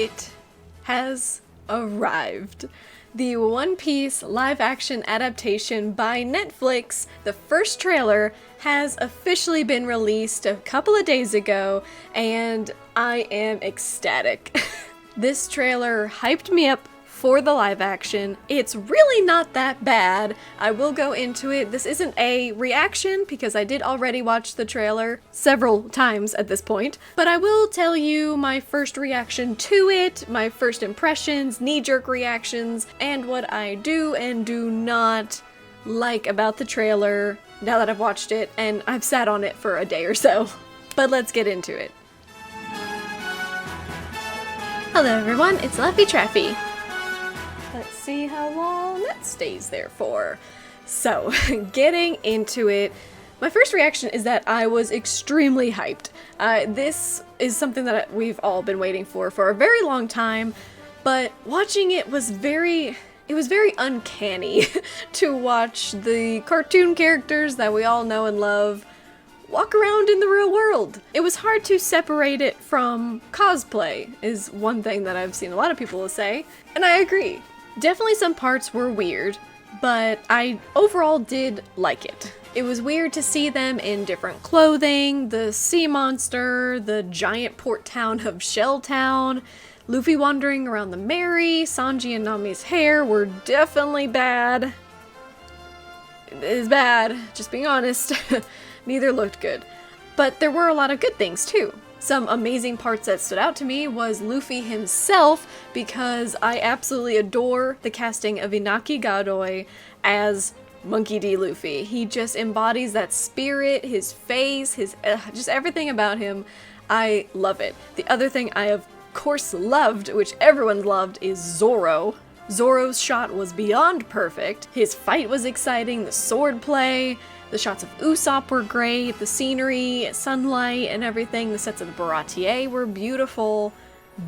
it has arrived. The One Piece live-action adaptation by Netflix, the first trailer, has officially been released a couple of days ago, and I am ecstatic. This trailer hyped me up for the live action. It's really not that bad. I will go into it. This isn't a reaction because I did already watch the trailer several times at this point, but I will tell you my first reaction to it, my first impressions, knee-jerk reactions, and what I do and do not like about the trailer now that I've watched it and I've sat on it for a day or so. But let's get into it. Hello everyone, it's Luffy Traffy. Let's see how long that stays there for. So, getting into it, my first reaction is that I was extremely hyped. This is something that we've all been waiting for a very long time, but watching it was very uncanny to watch the cartoon characters that we all know and love walk around in the real world. It was hard to separate it from cosplay, is one thing that I've seen a lot of people say, and I agree. Definitely some parts were weird, but I overall did like it. It was weird to see them in different clothing, the sea monster, the giant port town of Shell Town, Luffy wandering around the Mary, Sanji and Nami's hair were definitely bad. It is bad, just being honest. Neither looked good. But there were a lot of good things too. Some amazing parts that stood out to me was Luffy himself, because I absolutely adore the casting of Inaki Godoy as Monkey D. Luffy. He just embodies that spirit, his face, his just everything about him. I love it. The other thing I of course loved, which everyone loved, is Zoro. Zoro's shot was beyond perfect. His fight was exciting, the sword play, the shots of Usopp were great, the scenery, sunlight, and everything. The sets of the Baratier were beautiful.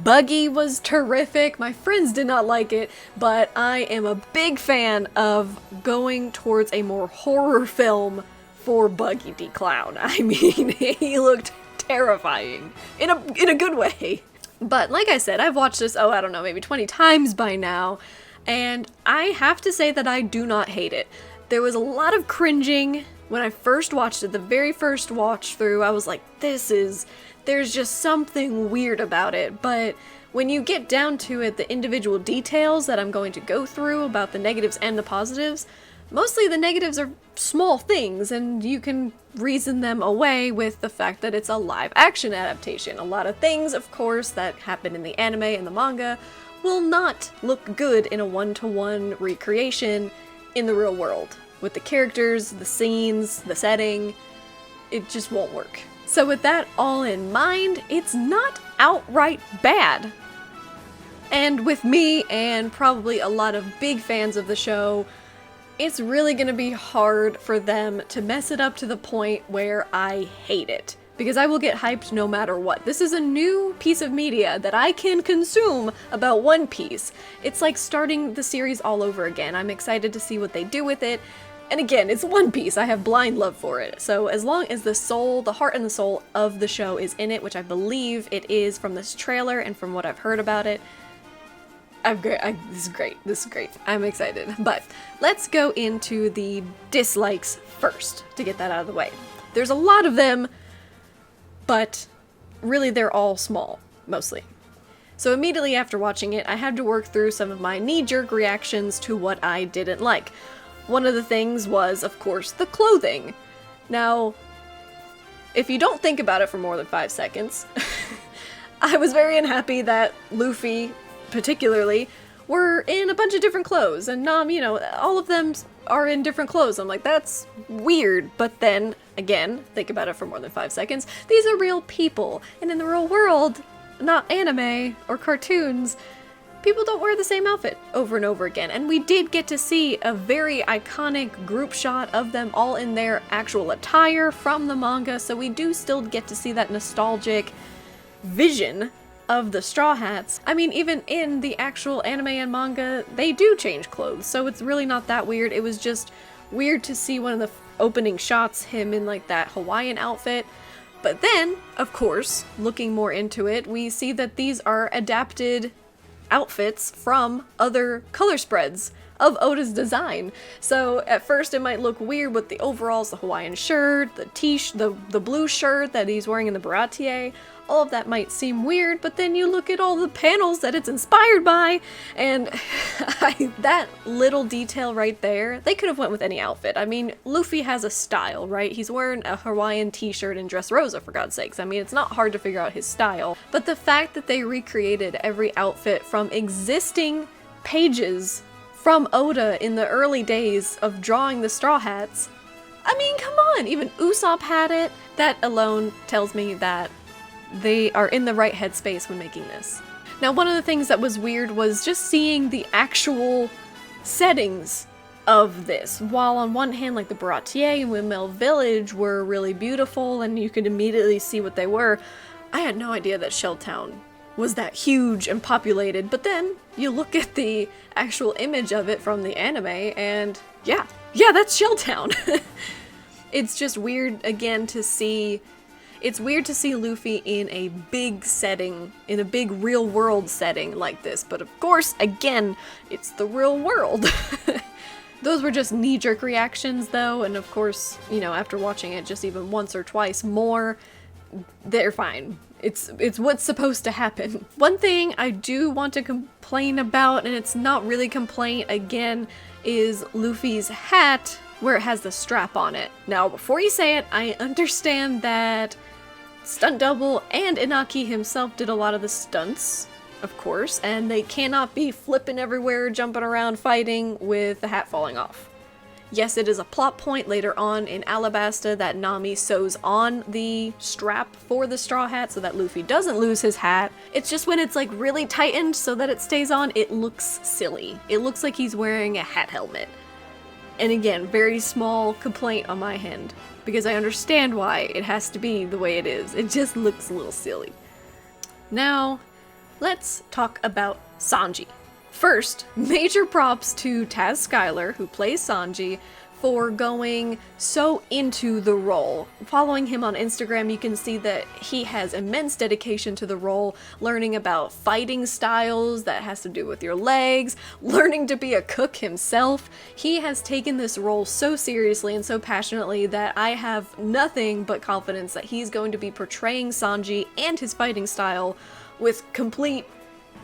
Buggy was terrific. My friends did not like it, but I am a big fan of going towards a more horror film for Buggy D. Clown. I mean, he looked terrifying in a good way. But like I said, I've watched this, I don't know, maybe 20 times by now, and I have to say that I do not hate it. There was a lot of cringing when I first watched it. The very first watch through, I was like, there's just something weird about it. But when you get down to it, the individual details that I'm going to go through about the negatives and the positives, mostly the negatives are small things, and you can reason them away with the fact that it's a live action adaptation. A lot of things, of course, that happen in the anime and the manga will not look good in a one-to-one recreation in the real world. With the characters, the scenes, the setting, it just won't work. So with that all in mind, it's not outright bad. And with me, and probably a lot of big fans of the show, it's really gonna be hard for them to mess it up to the point where I hate it. Because I will get hyped no matter what. This is a new piece of media that I can consume about One Piece. It's like starting the series all over again. I'm excited to see what they do with it. And again, it's One Piece. I have blind love for it. So as long as the soul, the heart and the soul of the show is in it, which I believe it is from this trailer and from what I've heard about it, this is great. I'm excited. But let's go into the dislikes first to get that out of the way. There's a lot of them, but really they're all small, mostly. So immediately after watching it, I had to work through some of my knee-jerk reactions to what I didn't like. One of the things was, of course, the clothing. Now, if you don't think about it for more than 5 seconds, I was very unhappy that Luffy, particularly, were in a bunch of different clothes, and Nam, all of them are in different clothes. I'm like, that's weird, but then, again, think about it for more than 5 seconds, these are real people, and in the real world, not anime or cartoons, people don't wear the same outfit over and over again, and we did get to see a very iconic group shot of them all in their actual attire from the manga, so we do still get to see that nostalgic vision of the Straw Hats. I mean, even in the actual anime and manga, they do change clothes, so it's really not that weird. It was just weird to see one of the opening shots, him in like that Hawaiian outfit, But then, of course, looking more into it, we see that these are adapted outfits from other color spreads of Oda's design. So at first it might look weird with the overalls, the Hawaiian shirt, the blue shirt that he's wearing in the Baratier. All of that might seem weird, but then you look at all the panels that it's inspired by, and that little detail right there, they could have went with any outfit. I mean, Luffy has a style, right? He's wearing a Hawaiian t-shirt and Dressrosa, for God's sakes. I mean, it's not hard to figure out his style. But the fact that they recreated every outfit from existing pages from Oda in the early days of drawing the Straw Hats, I mean, come on! Even Usopp had it. That alone tells me that they are in the right headspace when making this. Now, one of the things that was weird was just seeing the actual settings of this. While on one hand, like the Baratier and Windmill Village were really beautiful and you could immediately see what they were, I had no idea that Shelltown was that huge and populated. But then you look at the actual image of it from the anime and yeah, that's Shelltown. It's just weird again to see. It's weird to see Luffy in a big setting, in a big real world setting like this, but of course, again, it's the real world. Those were just knee-jerk reactions though, and of course, you know, after watching it just even once or twice more, they're fine. It's what's supposed to happen. One thing I do want to complain about, and it's not really complaint again, is Luffy's hat, where it has the strap on it. Now, before you say it, I understand that Stunt Double and Inaki himself did a lot of the stunts, of course, and they cannot be flipping everywhere, jumping around, fighting with the hat falling off. Yes, it is a plot point later on in Alabasta that Nami sews on the strap for the straw hat so that Luffy doesn't lose his hat. It's just when it's like really tightened so that it stays on, it looks silly. It looks like he's wearing a hat helmet. And again, very small complaint on my end, because I understand why it has to be the way it is. It just looks a little silly. Now, let's talk about Sanji. First, major props to Taz Skylar, who plays Sanji, for going so into the role. Following him on Instagram, you can see that he has immense dedication to the role, learning about fighting styles that has to do with your legs, learning to be a cook himself. He has taken this role so seriously and so passionately that I have nothing but confidence that he's going to be portraying Sanji and his fighting style with complete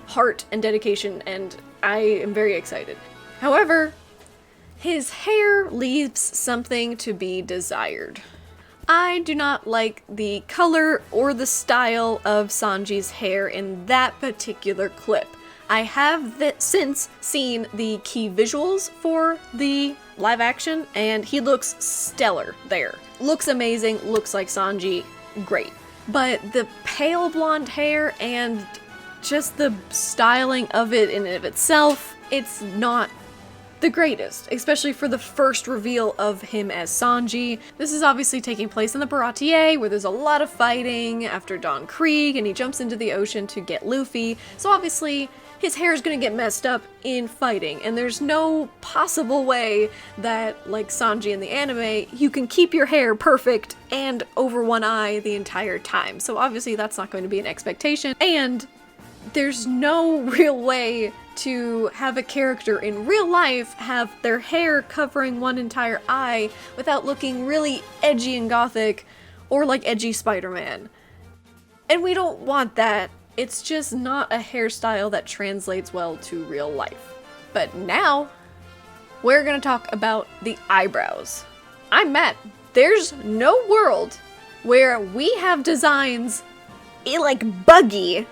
heart and dedication, and I am very excited. However, his hair leaves something to be desired. I do not like the color or the style of Sanji's hair in that particular clip. I have since seen the key visuals for the live action, and he looks stellar there. Looks amazing, looks like Sanji, great. But the pale blonde hair and just the styling of it in and of itself, it's not the greatest, especially for the first reveal of him as Sanji. This is obviously taking place in the Baratier, where there's a lot of fighting after Dawn Krieg, and he jumps into the ocean to get Luffy. So obviously, his hair is gonna get messed up in fighting, and there's no possible way that, like Sanji in the anime, you can keep your hair perfect and over one eye the entire time. So obviously that's not going to be an expectation, and there's no real way to have a character in real life have their hair covering one entire eye without looking really edgy and gothic or like edgy Spider-Man. And we don't want that. It's just not a hairstyle that translates well to real life. But now, we're gonna talk about the eyebrows. I'm Matt. There's no world where we have designs like Buggy,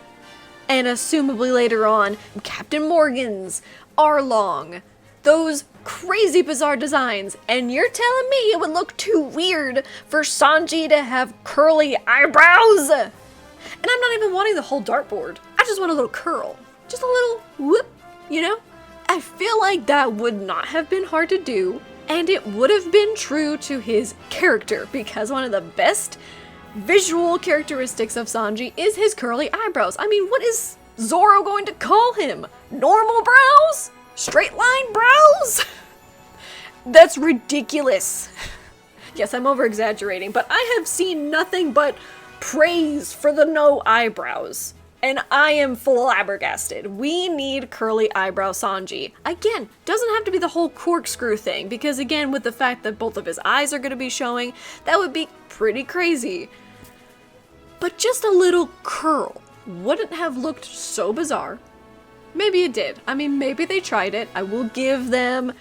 and assumably later on, Captain Morgan's, Arlong, those crazy bizarre designs, and you're telling me it would look too weird for Sanji to have curly eyebrows? And I'm not even wanting the whole dartboard. I just want a little curl. Just a little whoop, you know? I feel like that would not have been hard to do, and it would have been true to his character, because one of the best visual characteristics of Sanji is his curly eyebrows. I mean, what is Zoro going to call him? Normal brows? Straight line brows? That's ridiculous. Yes, I'm over exaggerating, but I have seen nothing but praise for the no eyebrows. And I am flabbergasted. We need curly eyebrow Sanji. Again, doesn't have to be the whole corkscrew thing, because again, with the fact that both of his eyes are going to be showing, that would be pretty crazy. But just a little curl wouldn't have looked so bizarre. Maybe it did. I mean, maybe they tried it. I will give them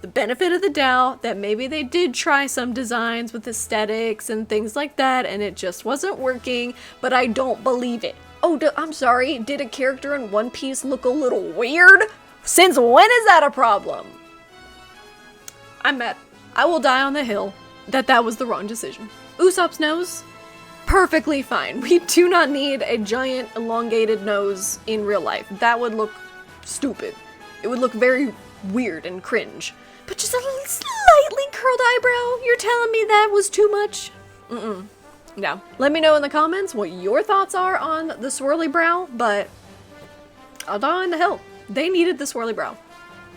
the benefit of the doubt that maybe they did try some designs with aesthetics and things like that, and it just wasn't working, but I don't believe it. Oh, I'm sorry, did a character in One Piece look a little weird? Since when is that a problem? I'm mad. I will die on the hill that was the wrong decision. Usopp's nose? Perfectly fine. We do not need a giant elongated nose in real life. That would look stupid. It would look very weird and cringe. But just a little slightly curled eyebrow? You're telling me that was too much? No. Let me know in the comments what your thoughts are on the swirly brow, but I'll die on the hill. They needed the swirly brow.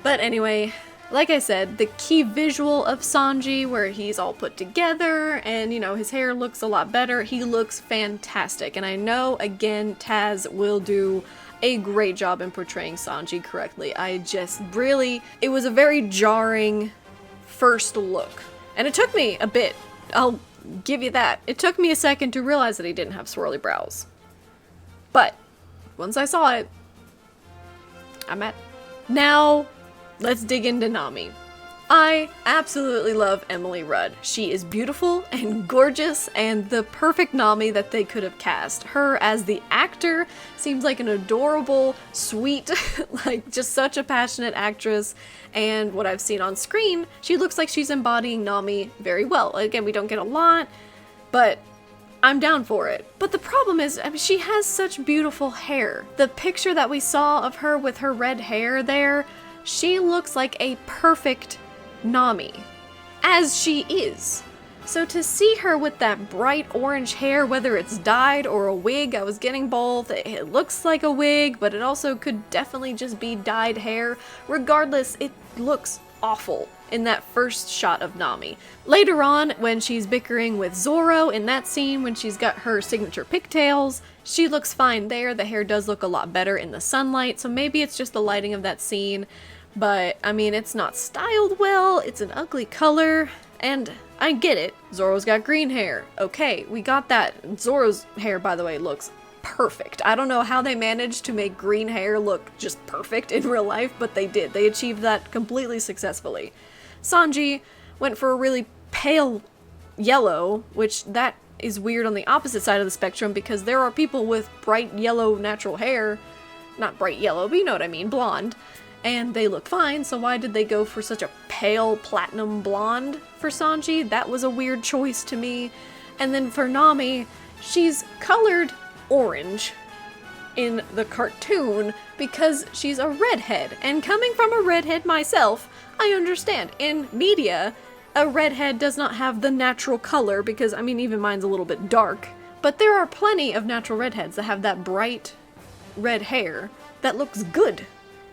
But anyway, like I said, the key visual of Sanji, where he's all put together and, you know, his hair looks a lot better. He looks fantastic. And I know, again, Taz will do a great job in portraying Sanji correctly. It was a very jarring first look. And it took me a bit. I'll give you that. It took me a second to realize that he didn't have swirly brows. But once I saw it, I'm at. Now, let's dig into Nami. I absolutely love Emily Rudd. She is beautiful and gorgeous and the perfect Nami that they could have cast. Her as the actor seems like an adorable, sweet, like just such a passionate actress. And what I've seen on screen, she looks like she's embodying Nami very well. Again, we don't get a lot, but I'm down for it. But the problem is, I mean, she has such beautiful hair. The picture that we saw of her with her red hair there, she looks like a perfect Nami, as she is. So to see her with that bright orange hair, whether it's dyed or a wig, I was getting both. It looks like a wig, but it also could definitely just be dyed hair. Regardless, it looks awful in that first shot of Nami. Later on, when she's bickering with Zoro in that scene, when she's got her signature pigtails, she looks fine there. The hair does look a lot better in the sunlight, so maybe it's just the lighting of that scene. But, I mean, it's not styled well, it's an ugly color, and I get it. Zoro's got green hair. Okay, we got that. Zoro's hair, by the way, looks perfect. I don't know how they managed to make green hair look just perfect in real life, but they did. They achieved that completely successfully. Sanji went for a really pale yellow, which that is weird on the opposite side of the spectrum because there are people with bright yellow natural hair. Not bright yellow, but you know what I mean, blonde. And they look fine, so why did they go for such a pale platinum blonde for Sanji? That was a weird choice to me. And then for Nami, she's colored orange in the cartoon because she's a redhead. And coming from a redhead myself, I understand. In media, a redhead does not have the natural color because, I mean, even mine's a little bit dark. But there are plenty of natural redheads that have that bright red hair that looks good.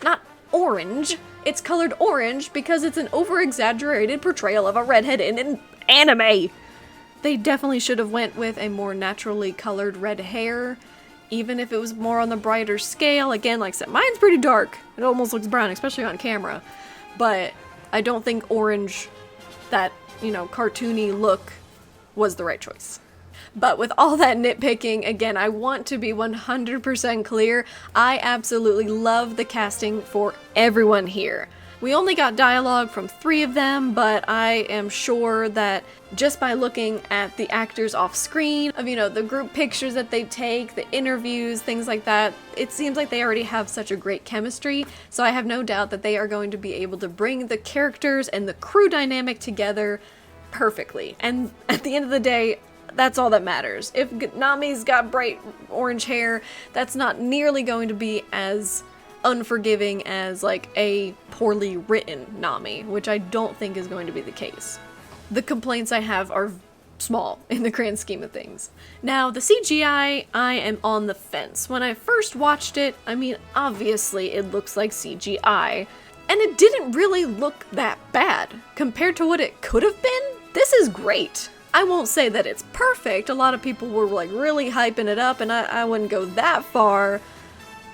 Not orange. It's colored orange because it's an over-exaggerated portrayal of a redhead in an anime. They definitely should have went with a more naturally colored red hair, even if it was more on the brighter scale. Again, like I said, mine's pretty dark. It almost looks brown, especially on camera. But I don't think orange, that, you know, cartoony look was the right choice. But with all that nitpicking, again, I want to be 100% clear. I absolutely love the casting for everyone here. We only got dialogue from 3 of them, but I am sure that just by looking at the actors off screen, of, you know, the group pictures that they take, the interviews, things like that, it seems like they already have such a great chemistry. So I have no doubt that they are going to be able to bring the characters and the crew dynamic together perfectly. And at the end of the day, that's all that matters. If Nami's got bright orange hair, that's not nearly going to be as unforgiving as like a poorly written Nami, which I don't think is going to be the case. The complaints I have are small in the grand scheme of things. Now, the CGI, I am on the fence. When I first watched it, I mean, obviously it looks like CGI, and it didn't really look that bad. Compared to what it could have been, this is great. I won't say that it's perfect. A lot of people were like really hyping it up, and I wouldn't go that far.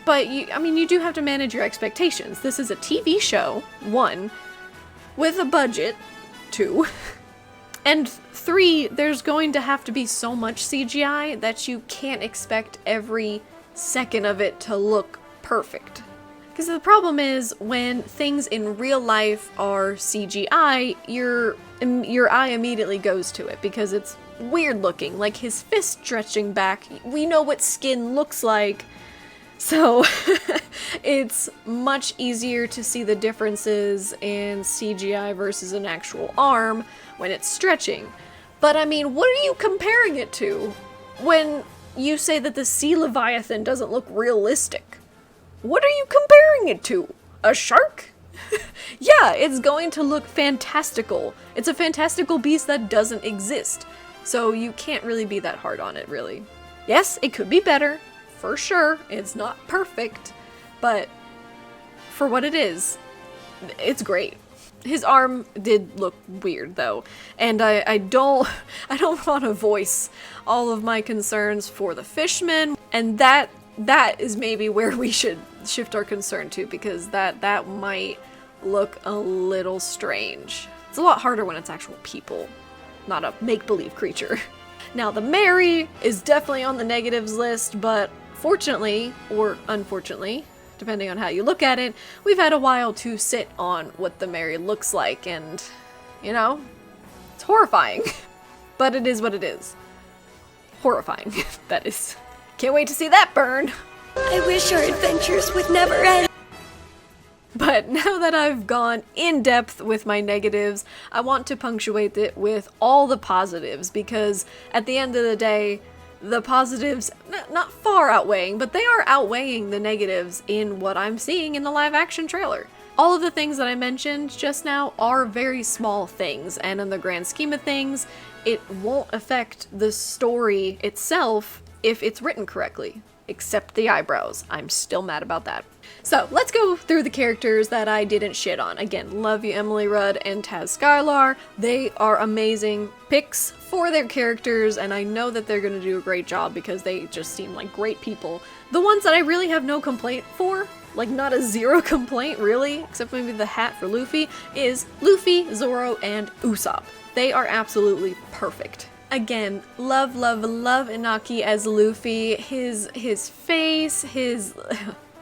But you do have to manage your expectations. This is a TV show, 1, with a budget, 2, and 3, there's going to have to be so much CGI that you can't expect every second of it to look perfect. Because the problem is, when things in real life are CGI, your eye immediately goes to it because it's weird looking. Like his fist stretching back, we know what skin looks like. So it's much easier to see the differences in CGI versus an actual arm when it's stretching. But I mean, what are you comparing it to when you say that the sea leviathan doesn't look realistic? What are you comparing it to? A shark? Yeah, it's going to look fantastical. It's a fantastical beast that doesn't exist. So you can't really be that hard on it, really. Yes, it could be better. For sure, it's not perfect, but for what it is, it's great. His arm did look weird though, and I don't want to voice all of my concerns for the fishmen, and that is maybe where we should shift our concern to, because that might look a little strange. It's a lot harder when it's actual people, not a make-believe creature. Now the Mary is definitely on the negatives list, but fortunately, or unfortunately, depending on how you look at it, we've had a while to sit on what the Mary looks like, and, you know, it's horrifying. But it is what it is. Horrifying, that is. Can't wait to see that burn! I wish our adventures would never end. But now that I've gone in depth with my negatives, I want to punctuate it with all the positives, because at the end of the day, the positives, not far outweighing, but they are outweighing the negatives in what I'm seeing in the live action trailer. All of the things that I mentioned just now are very small things, and in the grand scheme of things, it won't affect the story itself if it's written correctly. Except the eyebrows. I'm still mad about that. So, let's go through the characters that I didn't shit on. Again, love you, Emily Rudd and Taz Skylar. They are amazing picks for their characters, and I know that they're going to do a great job because they just seem like great people. The ones that I really have no complaint for, like not a zero complaint really, except maybe the hat for Luffy, is Luffy, Zoro, and Usopp. They are absolutely perfect. Again, love, love, love Inaki as Luffy. His face,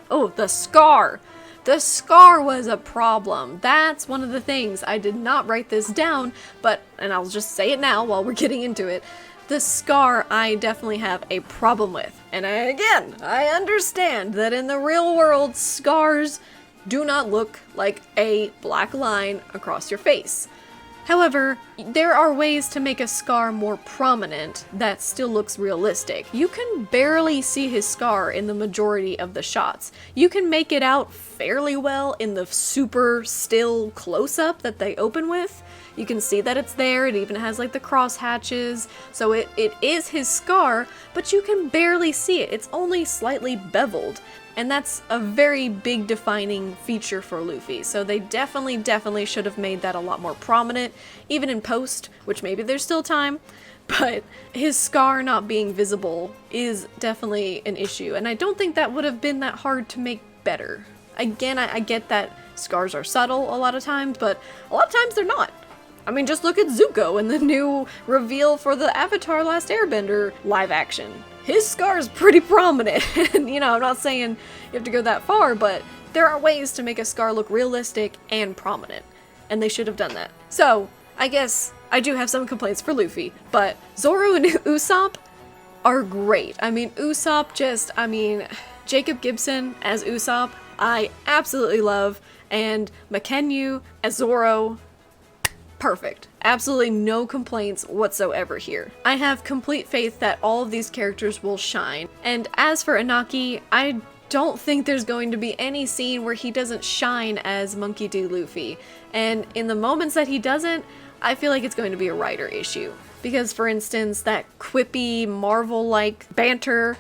oh, the scar. The scar was a problem. That's one of the things. I did not write this down, but, and I'll just say it now while we're getting into it, the scar I definitely have a problem with. And I understand that in the real world, scars do not look like a black line across your face. However, there are ways to make a scar more prominent that still looks realistic. You can barely see his scar in the majority of the shots. You can make it out fairly well in the super still close-up that they open with. You can see that it's there, it even has like the cross hatches, so it is his scar, but you can barely see it. It's only slightly beveled. And that's a very big defining feature for Luffy, so they definitely should have made that a lot more prominent, even in post, which maybe there's still time, but his scar not being visible is definitely an issue, and I don't think that would have been that hard to make better. Again, I get that scars are subtle a lot of times, but a lot of times they're not. I mean, just look at Zuko in the new reveal for the Avatar Last Airbender live action. His scar is pretty prominent, and you know, I'm not saying you have to go that far, but there are ways to make a scar look realistic and prominent, and they should have done that. So, I guess I do have some complaints for Luffy, but Zoro and Usopp are great. I mean, Usopp Jacob Gibson as Usopp, I absolutely love, and Makenyu as Zoro, perfect. Absolutely no complaints whatsoever here. I have complete faith that all of these characters will shine. And as for Inaki, I don't think there's going to be any scene where he doesn't shine as Monkey D. Luffy. And in the moments that he doesn't, I feel like it's going to be a writer issue. Because, for instance, that quippy, Marvel-like banter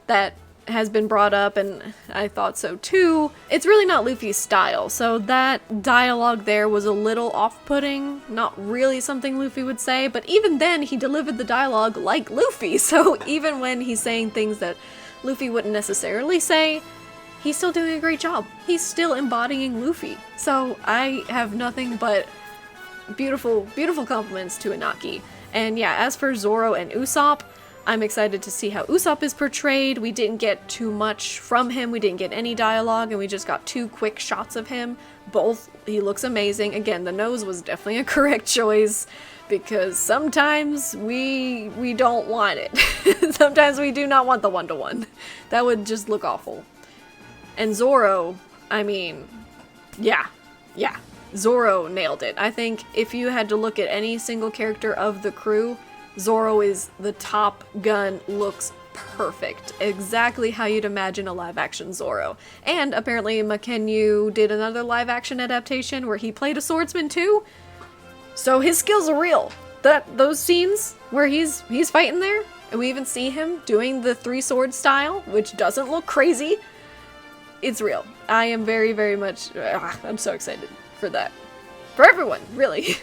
that has been brought up, and I thought so too. It's really not Luffy's style, so that dialogue there was a little off-putting, not really something Luffy would say, but even then he delivered the dialogue like Luffy, so even when he's saying things that Luffy wouldn't necessarily say, he's still doing a great job. He's still embodying Luffy. So I have nothing but beautiful, beautiful compliments to Inaki. And yeah, as for Zoro and Usopp, I'm excited to see how Usopp is portrayed. We didn't get too much from him. We didn't get any dialogue, and we just got 2 quick shots of him. Both, he looks amazing. Again, the nose was definitely a correct choice, because sometimes we don't want it. Sometimes we do not want the one-to-one. That would just look awful. And Zoro, I mean, yeah. Zoro nailed it. I think if you had to look at any single character of the crew, Zoro is the top gun, looks perfect. Exactly how you'd imagine a live-action Zoro. And apparently Makenyu did another live-action adaptation where he played a swordsman too. So his skills are real. Those scenes where he's fighting there, and we even see him doing the 3-sword style, which doesn't look crazy. It's real. I am very, very much... I'm so excited for that. For everyone, really.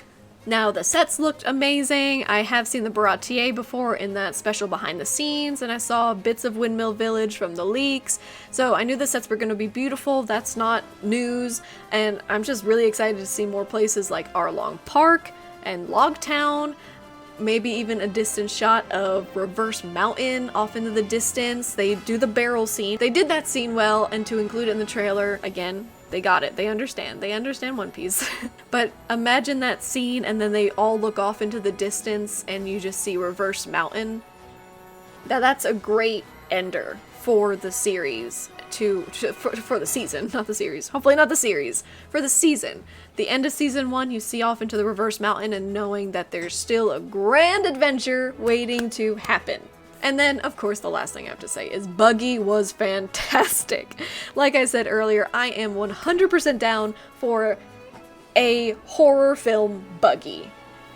Now, the sets looked amazing. I have seen the Baratier before in that special behind the scenes, and I saw bits of Windmill Village from the leaks, so I knew the sets were going to be beautiful. That's not news, and I'm just really excited to see more places like Arlong Park and Logtown, maybe even a distant shot of Reverse Mountain off into the distance. They do the barrel scene. They did that scene well, and to include it in the trailer, again, they got it. They understand. They understand One Piece. But imagine that scene and then they all look off into the distance and you just see Reverse Mountain. That's a great ender for the series for the season, not the series. Hopefully not the series. For the season. The end of season 1, you see off into the Reverse Mountain and knowing that there's still a grand adventure waiting to happen. And then, of course, the last thing I have to say is Buggy was fantastic. Like I said earlier, I am 100% down for a horror film Buggy.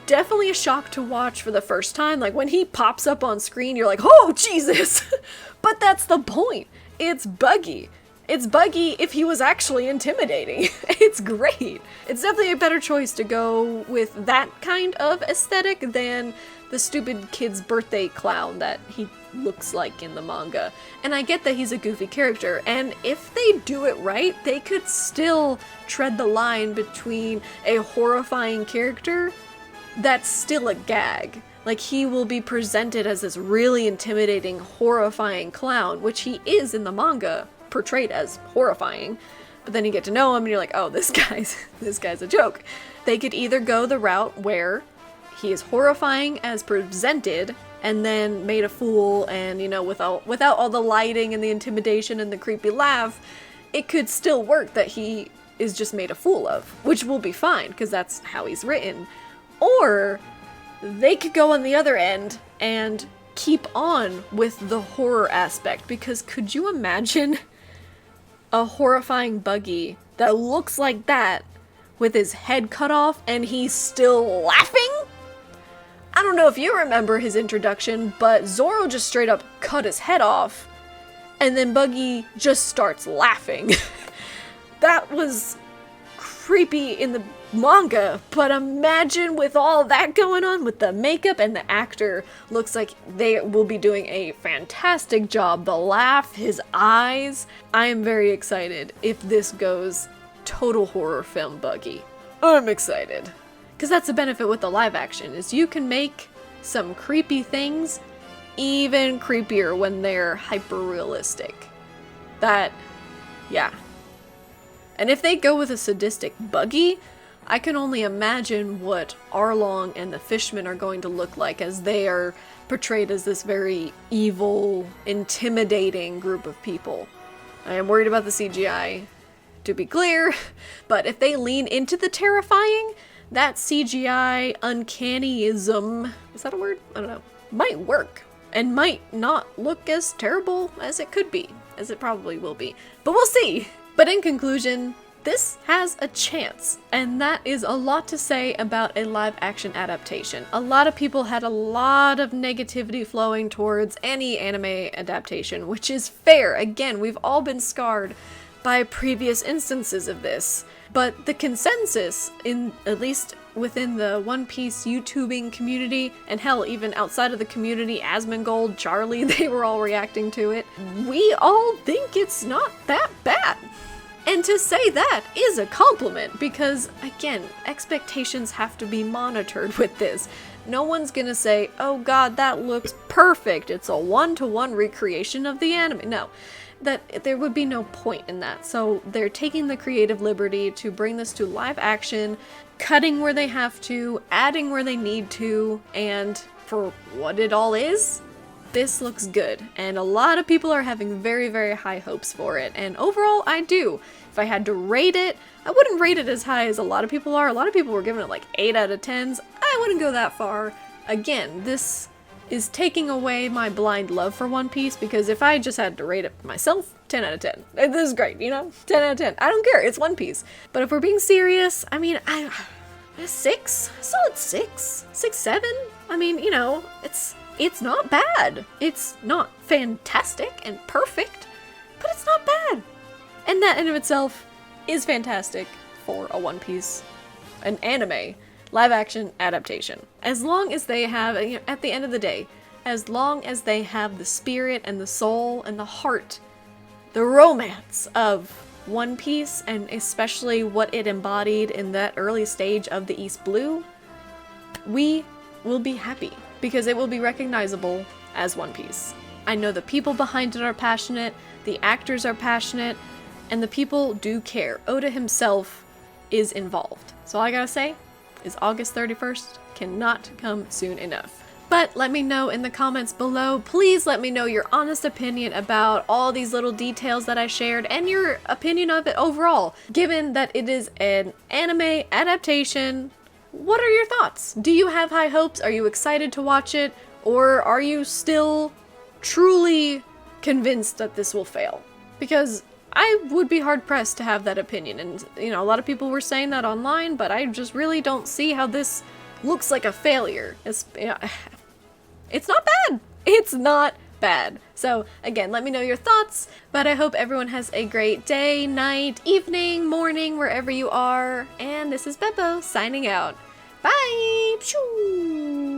Definitely a shock to watch for the first time. Like, when he pops up on screen, you're like, oh, Jesus! But that's the point. It's Buggy. It's Buggy if he was actually intimidating. It's great. It's definitely a better choice to go with that kind of aesthetic than the stupid kid's birthday clown that he looks like in the manga. And I get that he's a goofy character, and if they do it right, they could still tread the line between a horrifying character that's still a gag. Like, he will be presented as this really intimidating, horrifying clown, which he is in the manga, portrayed as horrifying. But then you get to know him and you're like, oh, this guy's a joke. They could either go the route where he is horrifying as presented and then made a fool, and, you know, without all the lighting and the intimidation and the creepy laugh, it could still work that he is just made a fool of, which will be fine because that's how he's written. Or they could go on the other end and keep on with the horror aspect, because could you imagine a horrifying Buggy that looks like that with his head cut off and he's still laughing? I don't know if you remember his introduction, but Zoro just straight up cut his head off and then Buggy just starts laughing. That was creepy in the manga, but imagine with all that going on with the makeup, and the actor looks like they will be doing a fantastic job. The laugh, his eyes. I am very excited if this goes total horror film Buggy. I'm excited. Because that's the benefit with the live action, is you can make some creepy things even creepier when they're hyper realistic. Yeah. And if they go with a sadistic Buggy, I can only imagine what Arlong and the Fishmen are going to look like, as they are portrayed as this very evil, intimidating group of people. I am worried about the CGI, to be clear, but if they lean into the terrifying, that CGI uncannyism, is that a word? I don't know, might work, and might not look as terrible as it could be, as it probably will be. But we'll see! But in conclusion, this has a chance, and that is a lot to say about a live action adaptation. A lot of people had a lot of negativity flowing towards any anime adaptation, which is fair. Again, we've all been scarred by previous instances of this. But the consensus, at least within the One Piece YouTubing community, and hell, even outside of the community, Asmongold, Charlie, they were all reacting to it, we all think it's not that bad. And to say that is a compliment, because, again, expectations have to be monitored with this. No one's gonna say, oh god, that looks perfect, it's a one-to-one recreation of the anime. No. That there would be no point in that. So they're taking the creative liberty to bring this to live action, cutting where they have to, adding where they need to, and for what it all is, this looks good. And a lot of people are having very, very high hopes for it. And overall, I do. If I had to rate it, I wouldn't rate it as high as a lot of people are. A lot of people were giving it like 8 out of 10s. I wouldn't go that far. Again, this is taking away my blind love for One Piece, because if I just had to rate it myself, 10 out of 10. This is great, you know? 10 out of 10. I don't care, it's One Piece. But if we're being serious, I mean, a 6? Solid 6? 6, 7? I mean, you know, it's not bad. It's not fantastic and perfect, but it's not bad. And that in of itself is fantastic for a One Piece, an anime live action adaptation. As long as they have, you know, at the end of the day, as long as they have the spirit and the soul and the heart, the romance of One Piece, and especially what it embodied in that early stage of the East Blue, we will be happy, because it will be recognizable as One Piece. I know the people behind it are passionate, the actors are passionate, and the people do care. Oda himself is involved. So all I gotta say is August 31st cannot come soon enough. But let me know in the comments below. Please let me know your honest opinion about all these little details that I shared, and your opinion of it overall. Given that it is an anime adaptation, what are your thoughts? Do you have high hopes? Are you excited to watch it? Or are you still truly convinced that this will fail? Because I would be hard-pressed to have that opinion, and, you know, a lot of people were saying that online, but I just really don't see how this looks like a failure. It's not bad! It's not bad. So, again, let me know your thoughts, but I hope everyone has a great day, night, evening, morning, wherever you are, and this is Beppo, signing out. Bye! Pshoo!